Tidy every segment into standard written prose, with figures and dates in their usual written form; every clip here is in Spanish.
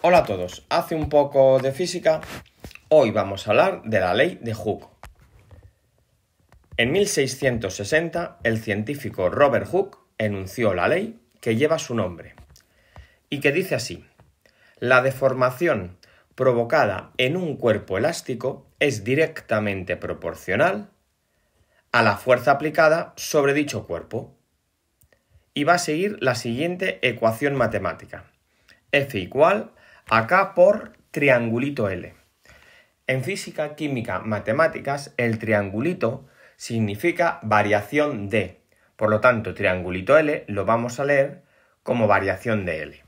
Hola a todos, hace un poco de física. Hoy vamos a hablar de la ley de Hooke. En 1660, el científico Robert Hooke enunció la ley que lleva su nombre y que dice así: la deformación provocada en un cuerpo elástico es directamente proporcional a la fuerza aplicada sobre dicho cuerpo. Y va a seguir la siguiente ecuación matemática: F igual a K por triangulito L. En física, química, matemáticas, el triangulito significa variación de. Por lo tanto, triangulito L lo vamos a leer como variación de L.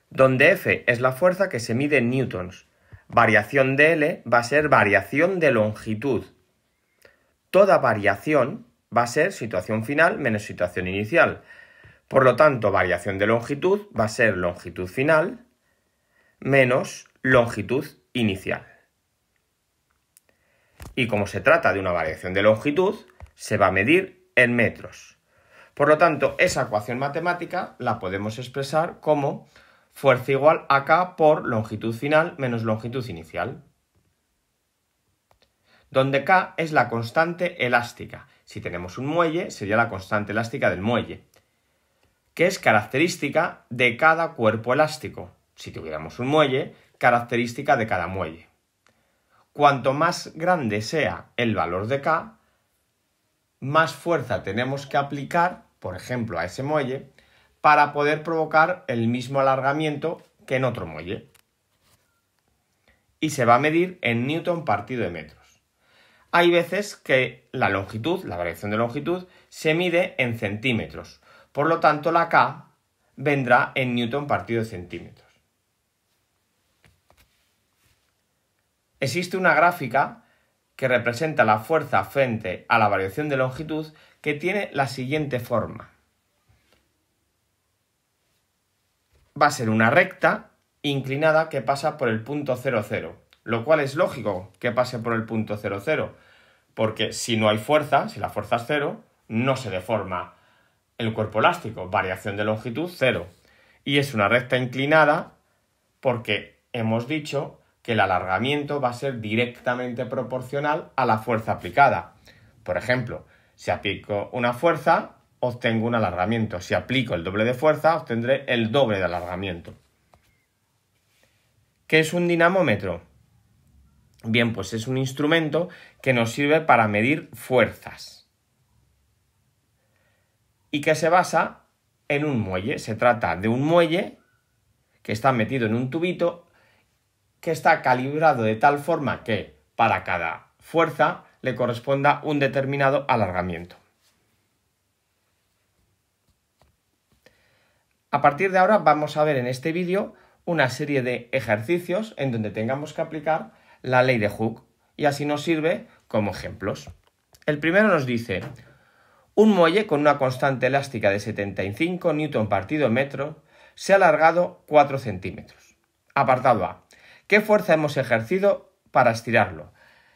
Donde F es la fuerza que se mide en newtons. Variación de L va a ser variación de longitud. Toda variación va a ser situación final menos situación inicial. Por lo tanto, variación de longitud va a ser longitud final menos longitud inicial. Y como se trata de una variación de longitud, se va a medir en metros. Por lo tanto, esa ecuación matemática la podemos expresar como fuerza igual a K por longitud final menos longitud inicial, donde K es la constante elástica. Si tenemos un muelle, sería la constante elástica del muelle, que es característica de cada cuerpo elástico. Si tuviéramos un muelle, característica de cada muelle. Cuanto más grande sea el valor de K, más fuerza tenemos que aplicar, por ejemplo, a ese muelle, para poder provocar el mismo alargamiento que en otro muelle. Y se va a medir en newton partido de metros. Hay veces que la longitud, la variación de longitud, se mide en centímetros. Por lo tanto, la K vendrá en newton partido de centímetros. Existe una gráfica que representa la fuerza frente a la variación de longitud que tiene la siguiente forma. Va a ser una recta inclinada que pasa por el punto 0,0, lo cual es lógico que pase por el punto 0,0, porque si no hay fuerza, si la fuerza es 0, no se deforma el cuerpo elástico, variación de longitud 0. Y es una recta inclinada porque hemos dicho que el alargamiento va a ser directamente proporcional a la fuerza aplicada. Por ejemplo, si aplico una fuerza, obtengo un alargamiento. Si aplico el doble de fuerza, obtendré el doble de alargamiento. ¿Qué es un dinamómetro? Bien, pues es un instrumento que nos sirve para medir fuerzas y que se basa en un muelle. Se trata de un muelle que está metido en un tubito que está calibrado de tal forma que para cada fuerza le corresponda un determinado alargamiento. A partir de ahora vamos a ver en este vídeo una serie de ejercicios en donde tengamos que aplicar la ley de Hooke y así nos sirve como ejemplos. El primero nos dice: un muelle con una constante elástica de 75 newton partido metro se ha alargado 4 centímetros. Apartado A: ¿qué fuerza hemos ejercido para estirarlo?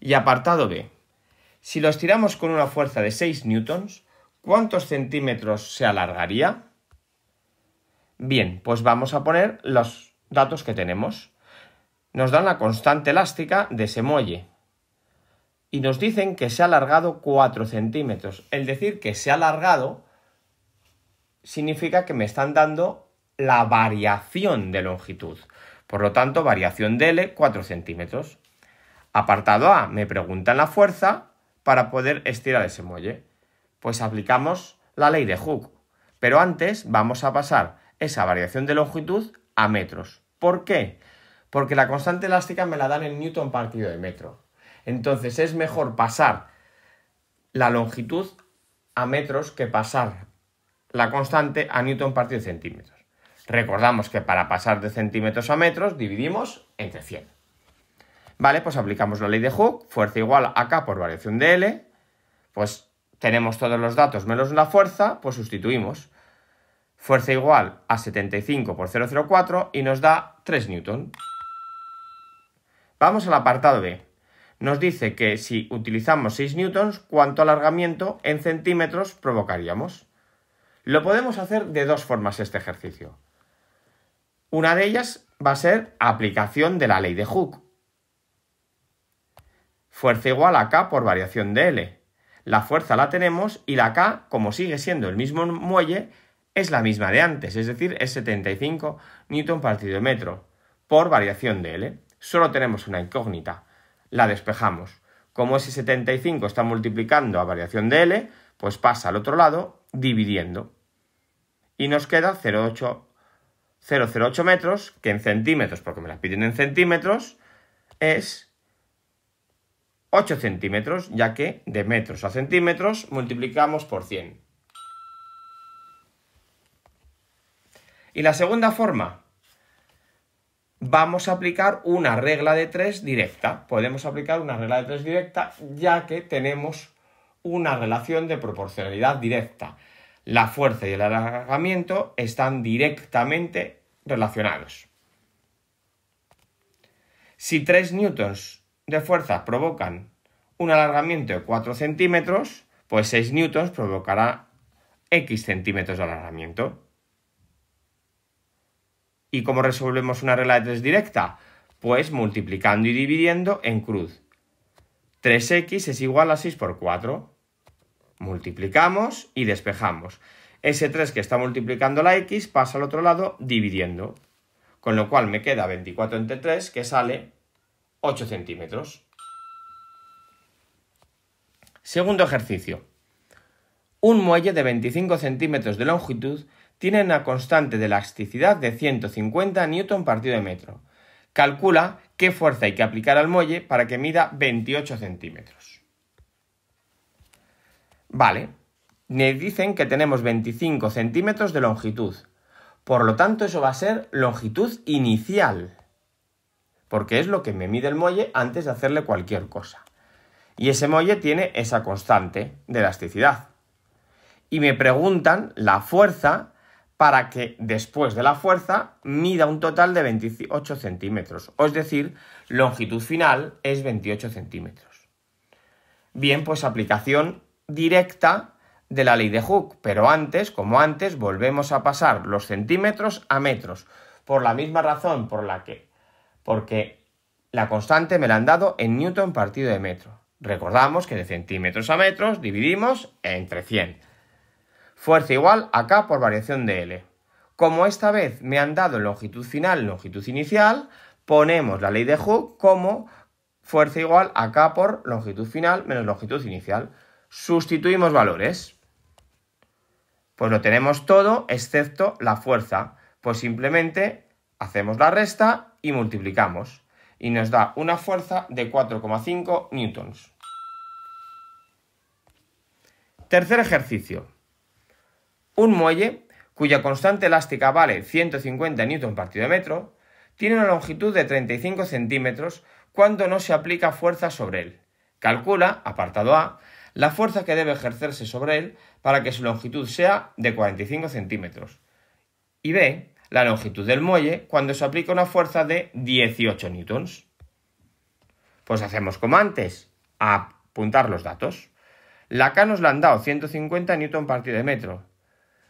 Y apartado B: si lo estiramos con una fuerza de 6 newtons, ¿cuántos centímetros se alargaría? Bien, pues vamos a poner los datos que tenemos. Nos dan la constante elástica de ese muelle y nos dicen que se ha alargado 4 centímetros. El decir que se ha alargado significa que me están dando la variación de longitud. Por lo tanto, variación de L, 4 centímetros. Apartado A, me preguntan la fuerza para poder estirar ese muelle. Pues aplicamos la ley de Hooke. Pero antes vamos a pasar esa variación de longitud a metros. ¿Por qué? Porque la constante elástica me la dan en newton partido de metro. Entonces es mejor pasar la longitud a metros que pasar la constante a newton partido de centímetros. Recordamos que para pasar de centímetros a metros dividimos entre 100. Vale, pues aplicamos la ley de Hooke, fuerza igual a K por variación de L. Pues tenemos todos los datos menos la fuerza, pues sustituimos. Fuerza igual a 75 por 0,04 y nos da 3 newton. Vamos al apartado B. Nos dice que si utilizamos 6 newtons, ¿cuánto alargamiento en centímetros provocaríamos? Lo podemos hacer de dos formas este ejercicio. Una de ellas va a ser aplicación de la ley de Hooke. Fuerza igual a K por variación de L. La fuerza la tenemos y la K, como sigue siendo el mismo muelle, es la misma de antes, es decir, es 75 Newton partido metro por variación de L. Solo tenemos una incógnita, la despejamos. Como ese 75 está multiplicando a variación de L, pues pasa al otro lado dividiendo. Y nos queda 0,08 metros, que en centímetros, porque me la piden en centímetros, es 8 centímetros, ya que de metros a centímetros multiplicamos por 100. Y la segunda forma, vamos a aplicar una regla de 3 directa. Podemos aplicar una regla de 3 directa, ya que tenemos una relación de proporcionalidad directa. La fuerza y el alargamiento están directamente relacionados. Si 3 newtons de fuerza provocan un alargamiento de 4 centímetros, pues 6 newtons provocará X centímetros de alargamiento. ¿Y cómo resolvemos una regla de 3 directa? Pues multiplicando y dividiendo en cruz. 3x es igual a 6 por 4. Multiplicamos y despejamos. Ese 3 que está multiplicando la x pasa al otro lado dividiendo. Con lo cual me queda 24 entre 3, que sale 8 centímetros. Segundo ejercicio. Un muelle de 25 centímetros de longitud tiene una constante de elasticidad de 150 Newton partido de metro. Calcula qué fuerza hay que aplicar al muelle para que mida 28 centímetros. Vale, me dicen que tenemos 25 centímetros de longitud. Por lo tanto, eso va a ser longitud inicial, porque es lo que me mide el muelle antes de hacerle cualquier cosa. Y ese muelle tiene esa constante de elasticidad. Y me preguntan la fuerza para que después de la fuerza mida un total de 28 centímetros. Es decir, longitud final es 28 centímetros. Bien, pues aplicación directa de la ley de Hooke, pero antes, como antes, volvemos a pasar los centímetros a metros, por la misma razón porque la constante me la han dado en newton partido de metro. Recordamos que de centímetros a metros dividimos entre 100. Fuerza igual a K por variación de L. Como esta vez me han dado longitud final y longitud inicial, ponemos la ley de Hooke como fuerza igual a K por longitud final menos longitud inicial. Sustituimos valores. Pues lo tenemos todo excepto la fuerza. Pues simplemente hacemos la resta y multiplicamos. Y nos da una fuerza de 4,5 newtons. Tercer ejercicio. Un muelle cuya constante elástica vale 150 newton partido de metro tiene una longitud de 35 centímetros cuando no se aplica fuerza sobre él. Calcula, apartado A, la fuerza que debe ejercerse sobre él para que su longitud sea de 45 centímetros. Y B, la longitud del muelle cuando se aplica una fuerza de 18 newtons. Pues hacemos como antes, apuntar los datos. La K nos la han dado 150 newton partido de metro.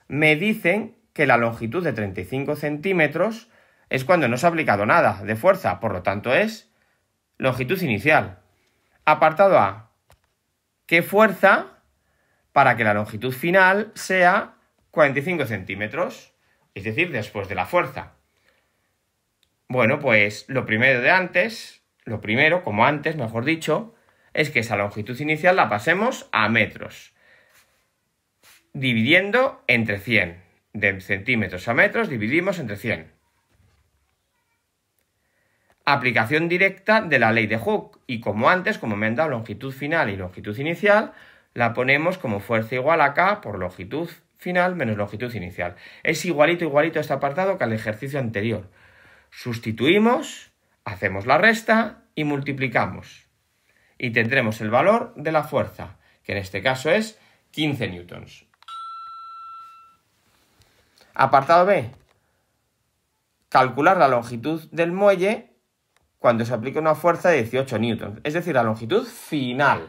Me dicen que la longitud de 35 centímetros es cuando no se ha aplicado nada de fuerza, por lo tanto es longitud inicial. Apartado A. ¿Qué fuerza para que la longitud final sea 45 centímetros? Es decir, después de la fuerza. Bueno, pues lo primero, como antes, mejor dicho, es que esa longitud inicial la pasemos a metros, dividiendo entre 100. De centímetros a metros dividimos entre 100. Aplicación directa de la ley de Hooke. Y como antes, como me han dado longitud final y longitud inicial, la ponemos como fuerza igual a K por longitud final menos longitud inicial. Es igualito este apartado que al ejercicio anterior. Sustituimos, hacemos la resta y multiplicamos. Y tendremos el valor de la fuerza, que en este caso es 15 newtons. Apartado B. Calcular la longitud del muelle cuando se aplica una fuerza de 18 newtons, es decir, la longitud final.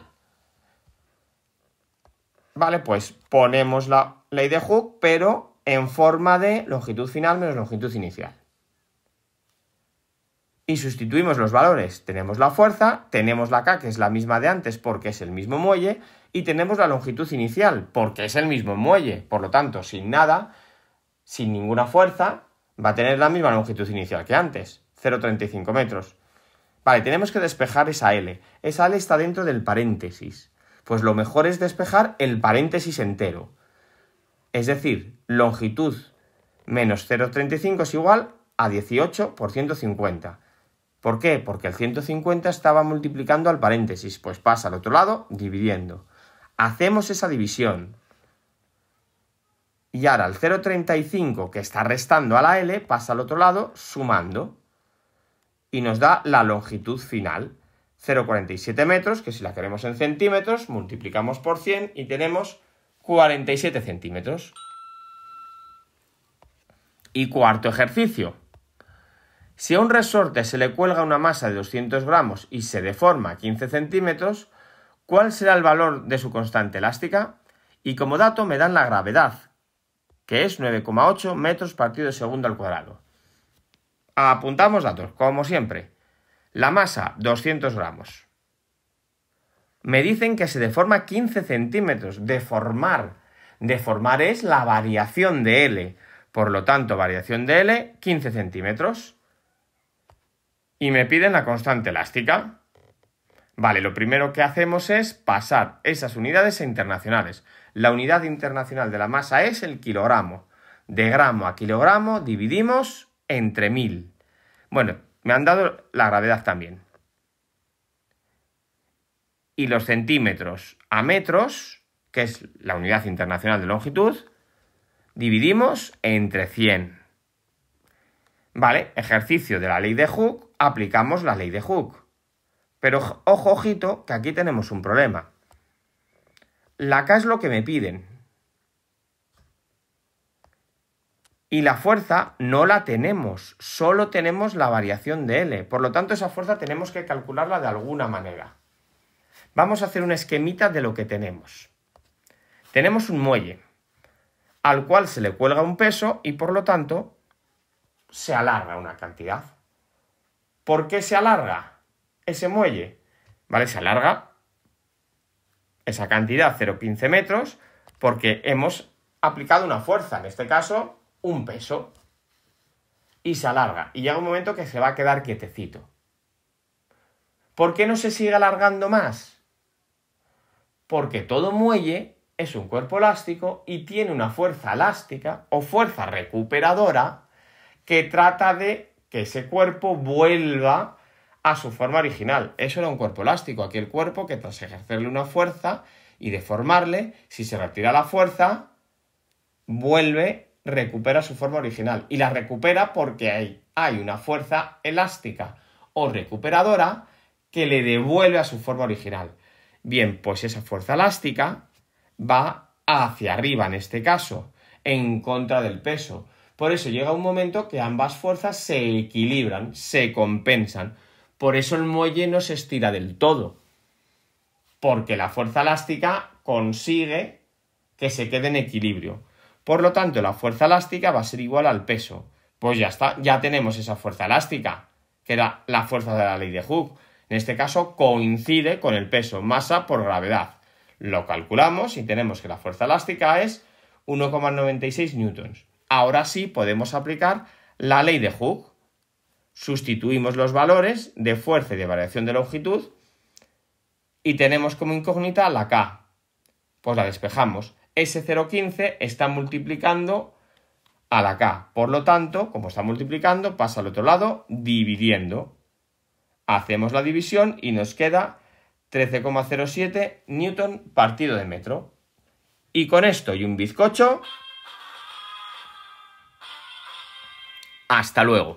Vale, pues ponemos la ley de Hooke, pero en forma de longitud final menos longitud inicial. y sustituimos los valores. Tenemos la fuerza, tenemos la K, que es la misma de antes porque es el mismo muelle, y tenemos la longitud inicial porque es el mismo muelle. Por lo tanto, sin nada, sin ninguna fuerza, va a tener la misma longitud inicial que antes, 0,35 metros. Vale, tenemos que despejar esa L. Esa L está dentro del paréntesis. Pues lo mejor es despejar el paréntesis entero. Es decir, longitud menos 0,35 es igual a 18 por 150. ¿Por qué? Porque el 150 estaba multiplicando al paréntesis. Pues pasa al otro lado dividiendo. Hacemos esa división. Y ahora el 0,35 que está restando a la L pasa al otro lado sumando. Y nos da la longitud final. 0,47 metros, que si la queremos en centímetros, multiplicamos por 100 y tenemos 47 centímetros. Y cuarto ejercicio. Si a un resorte se le cuelga una masa de 200 gramos y se deforma 15 centímetros, ¿cuál será el valor de su constante elástica? Y como dato me dan la gravedad, que es 9,8 metros partido de segundo al cuadrado. Apuntamos datos, como siempre. La masa, 200 gramos. Me dicen que se deforma 15 centímetros. Deformar. Deformar es la variación de L. Por lo tanto, variación de L, 15 centímetros. Y me piden la constante elástica. Vale, lo primero que hacemos es pasar esas unidades a internacionales. La unidad internacional de la masa es el kilogramo. De gramo a kilogramo dividimos entre 1000. Bueno, me han dado la gravedad también. Y los centímetros a metros, que es la unidad internacional de longitud, dividimos entre 100. Vale, ejercicio de la ley de Hooke, aplicamos la ley de Hooke. Pero ojo, ojito, que aquí tenemos un problema. La K es lo que me piden. Y la fuerza no la tenemos, solo tenemos la variación de L. Por lo tanto, esa fuerza tenemos que calcularla de alguna manera. Vamos a hacer un esquemita de lo que tenemos. Tenemos un muelle, al cual se le cuelga un peso y por lo tanto se alarga una cantidad. ¿Por qué se alarga ese muelle? ¿Vale? Se alarga esa cantidad, 0,15 metros, porque hemos aplicado una fuerza, en este caso un peso, y se alarga. Y llega un momento que se va a quedar quietecito. ¿Por qué no se sigue alargando más? Porque todo muelle es un cuerpo elástico y tiene una fuerza elástica o fuerza recuperadora que trata de que ese cuerpo vuelva a su forma original. Eso era un cuerpo elástico, aquel cuerpo que tras ejercerle una fuerza y deformarle, si se retira la fuerza, recupera su forma original. Y la recupera porque hay una fuerza elástica o recuperadora que le devuelve a su forma original. Bien, pues esa fuerza elástica va hacia arriba, en este caso, en contra del peso. Por eso llega un momento que ambas fuerzas se equilibran, se compensan. Por eso el muelle no se estira del todo. Porque la fuerza elástica consigue que se quede en equilibrio. Por lo tanto, la fuerza elástica va a ser igual al peso. Pues ya está, ya tenemos esa fuerza elástica, que era la fuerza de la ley de Hooke. En este caso coincide con el peso, masa por gravedad. Lo calculamos y tenemos que la fuerza elástica es 1,96 newtons. Ahora sí podemos aplicar la ley de Hooke. Sustituimos los valores de fuerza y de variación de longitud y tenemos como incógnita la K. Pues la despejamos. Ese 0,15 está multiplicando a la K. Por lo tanto, como está multiplicando, pasa al otro lado dividiendo. Hacemos la división y nos queda 13,07 newton partido de metro. Y con esto y un bizcocho, hasta luego.